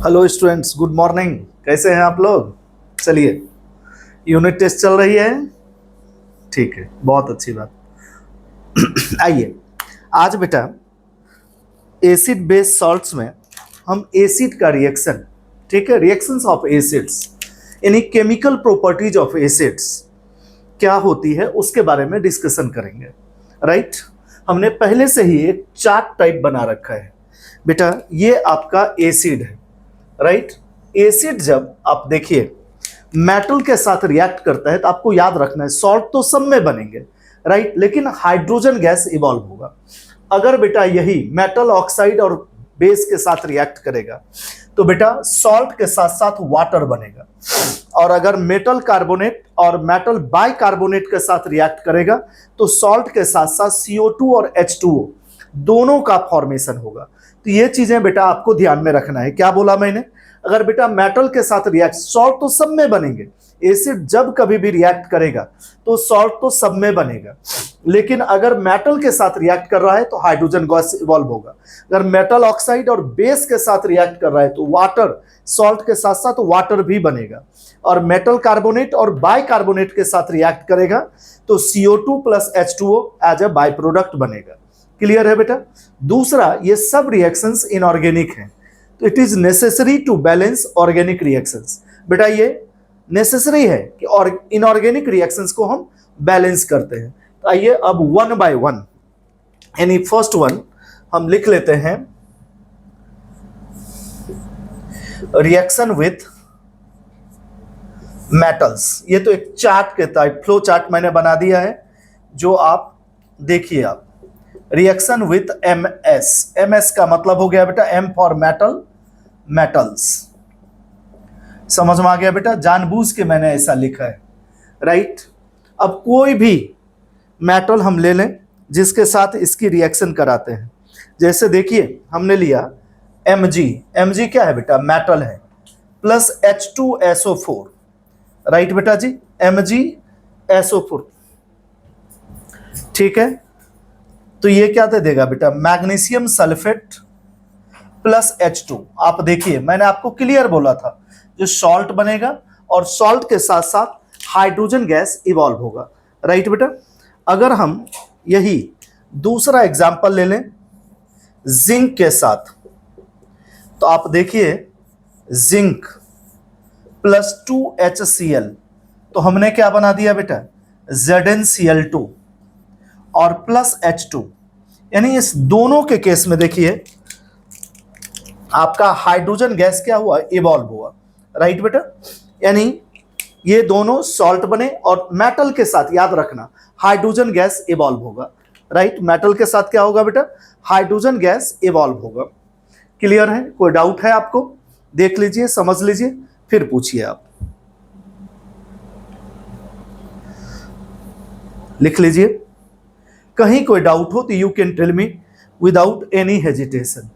Hello students, good morning. कैसे हैं आप लोग? चलिए, यूनिट टेस्ट चल रही है। ठीक है, बहुत अच्छी बात। आइए, आज बेटा एसिड बेस सॉल्ट्स में हम एसिड का रिएक्शन, ठीक है, रिएक्शंस ऑफ एसिड्स यानी केमिकल प्रॉपर्टीज ऑफ एसिड्स क्या होती है उसके बारे में डिस्कशन करेंगे। राइट, हमने पहले से ही एक चार्ट टाइप बना रखा है बेटा। ये आपका एसिड है। राइट, एसिड जब आप देखिए मेटल के साथ रिएक्ट करता है तो आपको याद रखना है सॉल्ट तो सब में बनेंगे, राइट, लेकिन हाइड्रोजन गैस इवॉल्व होगा। अगर बेटा यही मेटल ऑक्साइड और बेस के साथ रिएक्ट करेगा तो बेटा सॉल्ट के साथ साथ वाटर बनेगा। और अगर मेटल कार्बोनेट और मेटल बाइकार्बोनेट के साथ रिएक्ट करेगा तो सॉल्ट के साथ साथ CO2 और H2O दोनों का फॉर्मेशन होगा। तो ये चीजें बेटा आपको ध्यान में रखना है। क्या बोला मैंने? अगर बेटा मेटल के साथ रिएक्ट, सॉल्ट तो सब में बनेंगे, एसिड जब कभी भी रिएक्ट करेगा तो सॉल्ट तो सब में बनेगा, लेकिन अगर मेटल के साथ रिएक्ट कर रहा है तो हाइड्रोजन गैस इवॉल्व होगा। अगर मेटल ऑक्साइड और बेस के साथ रिएक्ट कर रहा है तो वाटर, सॉल्ट के साथ साथ वाटर भी बनेगा। और मेटल कार्बोनेट और बाइकार्बोनेट के साथ रिएक्ट करेगा तो CO2 plus H2O as a by product बनेगा। क्लियर है बेटा? दूसरा, ये सब रिएक्शंस इनऑर्गेनिक हैं, तो it is necessary to balance organic reactions. बेटा ये नेसेसरी है कि और इनऑर्गेनिक रिएक्शंस को हम बैलेंस करते हैं। तो आइए अब वन बाय वन, यानी फर्स्ट वन हम लिख लेते हैं, रिएक्शन विथ मेटल्स। ये तो एक चार्ट के टाइप फ्लो चार्ट मैंने बना दिया है, जो आप देखिए। आप रिएक्शन विथ MS का मतलब हो गया बेटा M फॉर मेटल, मेटल्स। समझ में आ गया बेटा? जानबूझ के मैंने ऐसा लिखा है। राइट, अब कोई भी मेटल हम ले लें जिसके साथ इसकी रिएक्शन कराते हैं। जैसे देखिए हमने लिया Mg क्या है बेटा? मेटल है, प्लस H2SO4। राइट बेटा जी, MgSO4। ठीक है, तो ये क्या दे देगा बेटा? Magnesium sulphate plus H2। आप देखिए मैंने आपको क्लियर बोला था, जो सॉल्ट बनेगा और सॉल्ट के साथ साथ हाइड्रोजन गैस इवॉल्व होगा। राइट बेटा, अगर हम यही दूसरा एग्जांपल ले लें जिंक के साथ, तो आप देखिए जिंक प्लस 2HCl, तो हमने क्या बना दिया बेटा? ZnCl2 और प्लस H2। यानी इस दोनों के केस में देखिए आपका हाइड्रोजन गैस क्या हुआ? इवॉल्व हुआ। राइट बेटा, यानी ये दोनों सॉल्ट बने और मेटल के साथ याद रखना हाइड्रोजन गैस इवॉल्व होगा। राइट, मेटल के साथ क्या होगा बेटा? हाइड्रोजन गैस इवॉल्व होगा। क्लियर है? कोई डाउट है आपको? देख लीजिए, समझ लीजिए, फिर पूछिए। आप लिख लीजिए, कहीं कोई डाउट हो तो you can tell me without any hesitation.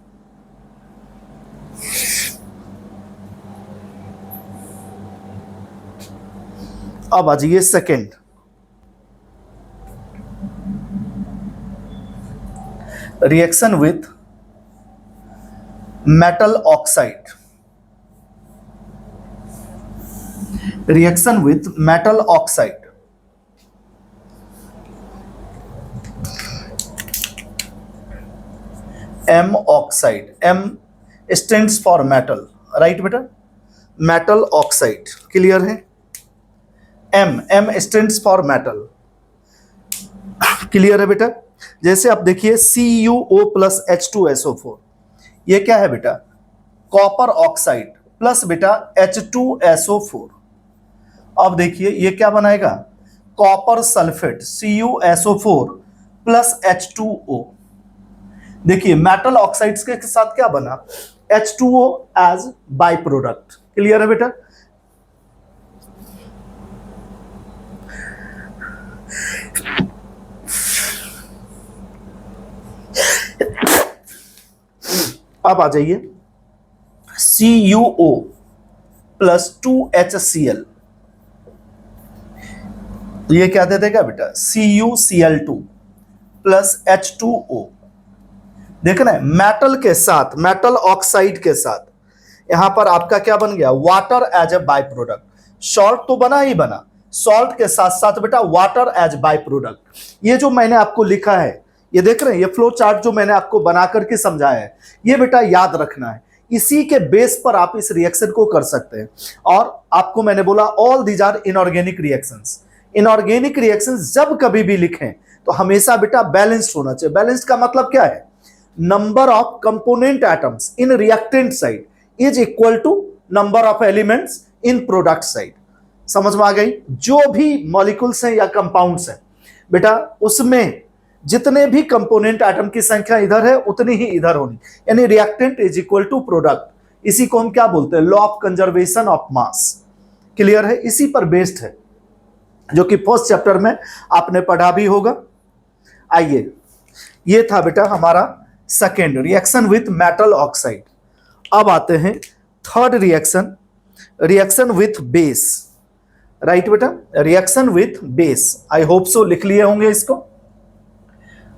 अब आ जाइए second, reaction with metal oxide. Reaction with metal oxide, M oxide, M stands for metal. Right बेटा, मेटल ऑक्साइड। क्लियर है? M stands for metal. Clear है बेटा? जैसे आप देखिए CuO प्लस H2SO4, ये क्या है बेटा? कॉपर ऑक्साइड प्लस बेटा H2SO4। अब देखिए ये क्या बनाएगा? Copper sulphate CuSO4 plus H2O। देखिए मेटल ऑक्साइड्स के साथ क्या बना? H2O as by product. Clear है बेटा? अब आ जाइए CuO प्लस 2HCl, तो ये क्या दे देगा बेटा? CuCl2 plus H2O। देखना है मेटल के साथ, मेटल ऑक्साइड के साथ यहां पर आपका क्या बन गया, water as a by product. Salt तो बना ही बना, सॉल्ट के साथ साथ बेटा वाटर एज बाय प्रोडक्ट। ये जो मैंने आपको लिखा है, ये देख रहे हैं, ये फ्लो चार्ट जो मैंने आपको बना करके समझाया है, ये बेटा याद रखना है। इसी के बेस पर आप इस रिएक्शन को कर सकते हैं। और आपको मैंने बोला all these are inorganic reactions. Inorganic reactions जब कभी भी लिखें तो हमेशा बेटा बैलेंस्ड होना चाहिए। बैलेंस्ड का मतलब क्या है, number of component atoms in reactant side is equal to number of elements in product side. समझ में आ गई। जो भी मॉलिक्यूल्स हैं या कंपाउंड्स हैं बेटा, उसमें जितने भी कंपोनेंट एटम की संख्या इधर है उतनी ही इधर होनी, यानी reactant is equal to product. इसी को हम क्या बोलते हैं, law of conservation of mass. Clear है, इसी पर बेस्ड है, जो कि फर्स्ट चैप्टर में आपने पढ़ा भी होगा। आइए, ये था बेटा हमारा second reaction with metal oxide. अब आते हैं third reaction, reaction with base. Right बेटा, reaction with base. I hope so लिख लिए होंगे इसको।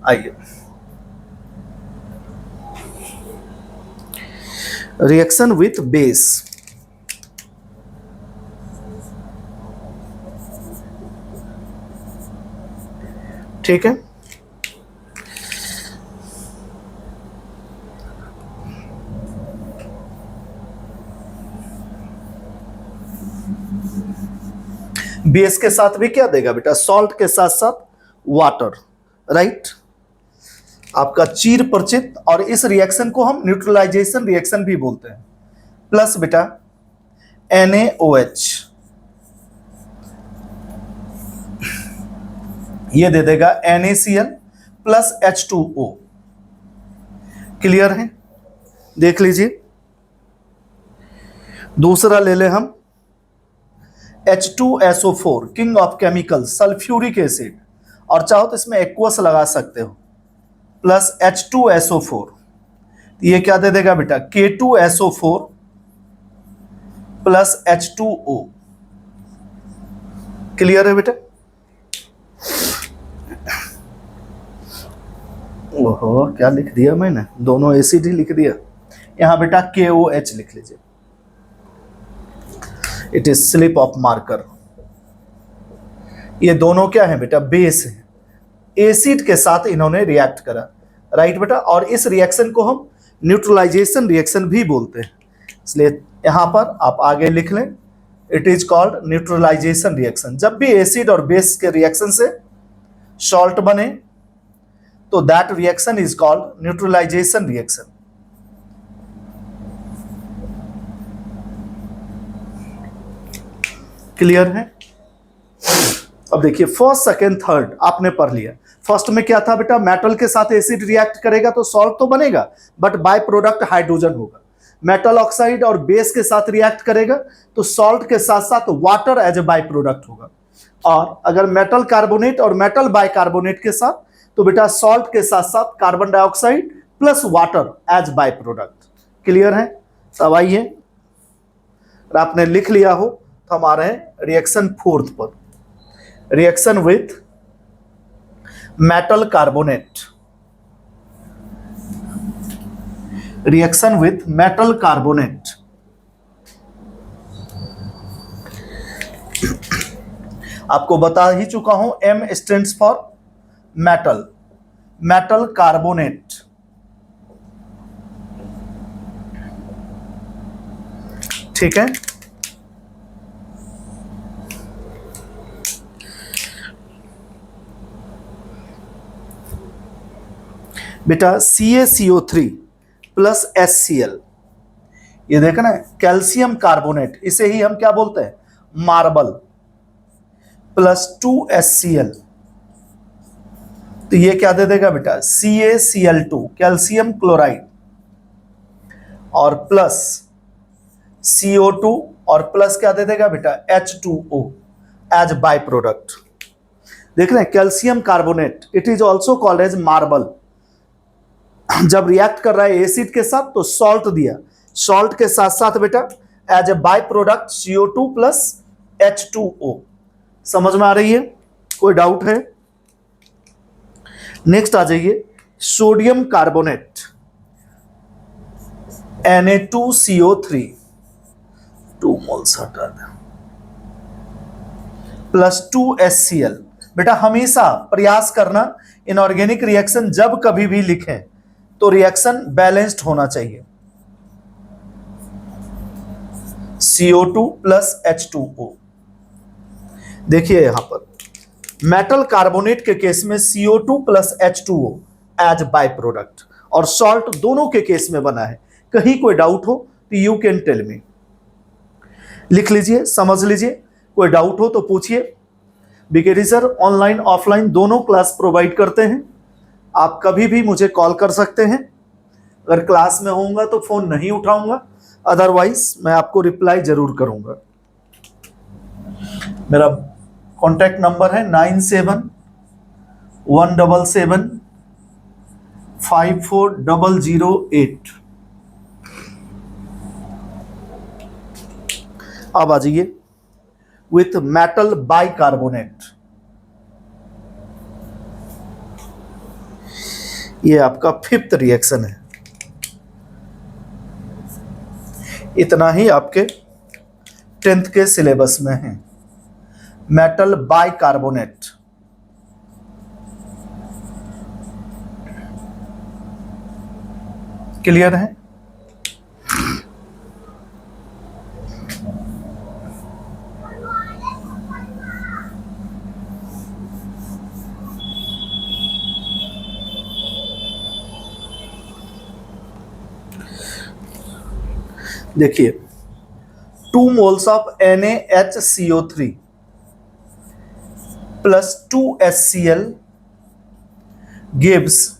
आइए, रिएक्शन विथ बेस। ठीक है, बेस के साथ भी क्या देगा बेटा, सॉल्ट के साथ साथ वाटर। राइट, आपका चीर परिचित, और इस रिएक्शन को हम न्यूट्रलाइजेशन रिएक्शन भी बोलते हैं। प्लस बेटा NaOH, ये दे देगा NaCl प्लस H2O। क्लियर है, देख लीजिए। दूसरा ले ले हम H2SO4, king of chemical, sulphuric acid, और चाहो तो इसमें एक्वस लगा सकते हो, प्लस H2SO4। ये क्या दे देगा बेटा, K2SO4 प्लस H2O। क्लियर है बेटा। ओहो, क्या लिख दिया मैंने, दोनों एसिड ही लिख दिया। यहां बेटा KOH लिख लीजिए, it is slip of marker. ये दोनों क्या है बेटा, बेस है, एसिड के साथ इन्होंने रिएक्ट करा। राइट बेटा, और इस रिएक्शन को हम न्यूट्रलाइजेशन रिएक्शन भी बोलते हैं, इसलिए यहां पर आप आगे लिख लें, it is called neutralisation reaction. जब भी एसिड और बेस के रिएक्शन से सॉल्ट बने तो that reaction is called neutralisation reaction. Clear है। अब देखिए फर्स्ट सेकेंड थर्ड आपने पढ़ लिया। फर्स्ट में क्या था बेटा, मेटल के साथ एसिड रिएक्ट करेगा तो सॉल्ट तो बनेगा, बट बाय प्रोडक्ट हाइड्रोजन होगा। मेटल ऑक्साइड और बेस के साथ रिएक्ट करेगा तो सॉल्ट के साथ साथ water as a by product होगा। और अगर मेटल कार्बोनेट और मेटल बाय कार्बोनेट के साथ, तो बेटा सॉल्ट के साथ साथ carbon dioxide plus water as by product. Clear है। तब आइए, आपने लिख लिया हो तो हम आ रहे हैं रिएक्शन फोर्थ पर, reaction with metal carbonate. Reaction with metal carbonate. आपको बता ही चुका हूं, M stands for metal, metal carbonate. ठीक है। बेटा CaCO3 प्लस HCl, ये देखा ना, कैल्शियम कार्बोनेट, इसे ही हम क्या बोलते हैं, मार्बल, प्लस 2HCl। तो ये क्या दे देगा बेटा, CaCl2 कैल्शियम क्लोराइड, और प्लस CO2, और प्लस क्या दे देगा बेटा, H2O एज बाय प्रोडक्ट। देख रहे हैं, calcium carbonate, it is also called as marble. जब रिएक्ट कर रहा है एसिड के साथ तो सॉल्ट दिया, सॉल्ट के साथ साथ बेटा as a by product CO2 plus H2O। समझ में आ रही है, कोई डाउट है। नेक्स्ट आ जाइए, सोडियम कार्बोनेट Na2CO3। 2 मोल्स हटा दें, +2HCl। बेटा हमेशा प्रयास करना इनऑर्गेनिक रिएक्शन जब कभी भी लिखें तो रिएक्शन बैलेंस्ड होना चाहिए। CO2 + H2O। देखिए यहां पर मेटल कार्बोनेट के केस में CO2 + H2O as by product, और सॉल्ट दोनों के केस में बना है। कहीं कोई डाउट हो तो यू कैन टेल मी, लिख लीजिए, समझ लीजिए, कोई डाउट हो तो पूछिए। बीकेडी सर ऑनलाइन ऑफलाइन दोनों क्लास प्रोवाइड करते हैं, आप कभी भी मुझे कॉल कर सकते हैं। अगर क्लास में होऊंगा तो फोन नहीं उठाऊंगा, अदरवाइज मैं आपको रिप्लाई जरूर करूंगा। मेरा कॉन्टैक्ट नंबर है 9717754008। अब आ जाइए विथ मेटल बाइकार्बोनेट। ये आपका 5th रिएक्शन है। इतना ही आपके 10th के सिलेबस में है, मेटल बाइकार्बोनेट। क्लियर है? देखिए 2 moles of NaHCO3 +2HCl gives,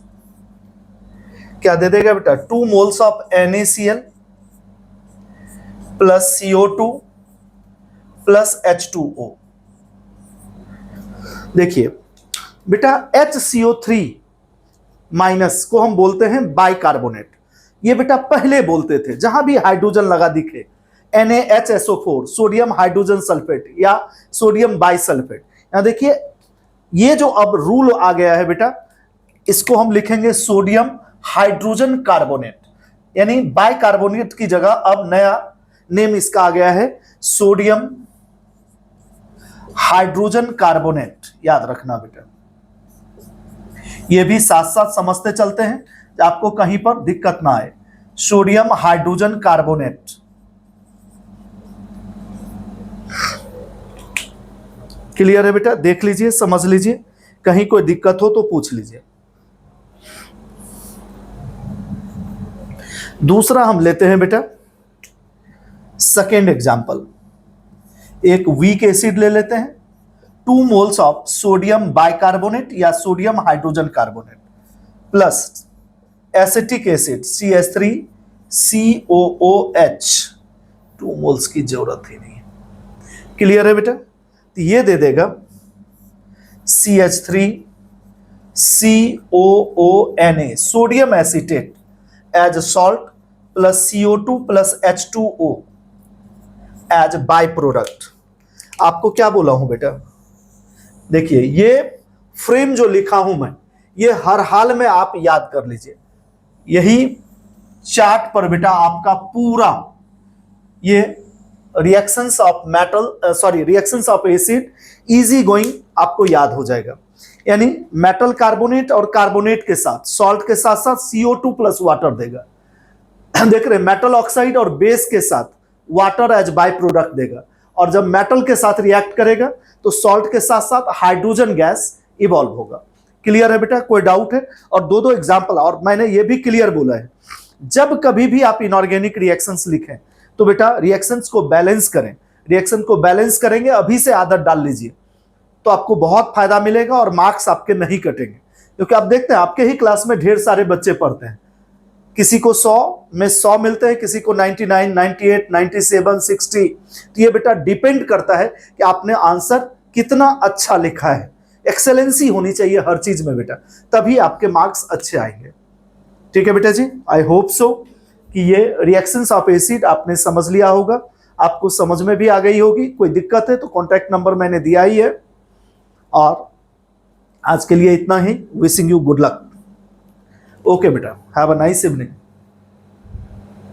क्या दे देगा बेटा? 2 moles of NaCl + CO2 + H2O। देखिए बेटा HCO3 माइनस को हम बोलते हैं बाइकार्बोनेट। ये बेटा पहले बोलते थे जहां भी हाइड्रोजन लगा दिखे, NaHSO4 सोडियम हाइड्रोजन सल्फेट या सोडियम बाइसल्फेट। यहां देखिए ये जो अब रूल आ गया है बेटा, इसको हम लिखेंगे सोडियम हाइड्रोजन कार्बोनेट, यानी बाइकार्बोनेट की जगह अब नया नेम इसका आ गया है सोडियम हाइड्रोजन कार्बोनेट। याद रखना बेटा, ये भी साथ साथ समझते चलते हैं, आपको कहीं पर दिक्कत ना आए। Sodium hydrogen carbonate. क्लियर है बेटा? देख लीजिए, समझ लीजिए, कहीं कोई दिक्कत हो तो पूछ लीजिए। दूसरा हम लेते हैं बेटा सेकेंड एग्जांपल, एक वीक एसिड ले लेते हैं, 2 मोल्स ऑफ सोडियम बाइकार्बोनेट या sodium hydrogen carbonate plus acetic acid CH3COOH। 2 moles की जरूरत ही नहीं है। क्लियर है बेटा? तो ये दे देगा CH3COONA sodium acetate as salt + CO2 + H2O as by product. आपको क्या बोला हूं बेटा? देखिए ये फ्रेम जो लिखा हूं मैं, ये हर हाल में आप याद कर लीजिए। यही चार्ट पर बेटा आपका पूरा ये reactions of reactions of acid easy going आपको याद हो जाएगा। यानी मेटल कार्बोनेट और कार्बोनेट के साथ, सॉल्ट के साथ साथ CO2 + वाटर देगा। देख रहे, मेटल ऑक्साइड और बेस के साथ वाटर एज बाय प्रोडक्ट देगा, और जब मेटल के साथ रिएक्ट करेगा तो सॉल्ट के साथ साथ हाइड्रोजन गैस इवॉल्व होगा। क्लियर है बेटा? कोई डाउट है? और दो एग्जांपल, और मैंने ये भी क्लियर बोला है, जब कभी भी आप इनऑर्गेनिक रिएक्शंस लिखें तो बेटा रिएक्शंस को बैलेंस करें। रिएक्शन को बैलेंस करेंगे, अभी से आदत डाल लीजिए तो आपको बहुत फायदा मिलेगा और मार्क्स आपके नहीं कटेंगे। क्योंकि आप देखते हैं आपके ही क्लास में ढेर सारे बच्चे पढ़ते हैं, किसी को 100 में 100 मिलते हैं, किसी को 99, 98, 97, 60। तो ये बेटा डिपेंड करता है कि आपने आंसर कितना अच्छा लिखा है। एक्सेलेंसी होनी चाहिए हर चीज में बेटा, तभी आपके मार्क्स अच्छे आएंगे। ठीक है बेटा जी, आई होप सो कि ये रिएक्शंस ऑफ एसिड आपने समझ लिया होगा, आपको समझ में भी आ गई होगी। कोई दिक्कत है तो कॉन्टैक्ट नंबर मैंने दिया ही है। और आज के लिए इतना ही। Wishing you good luck. Okay बेटा, हैव अ नाइस इवनिंग।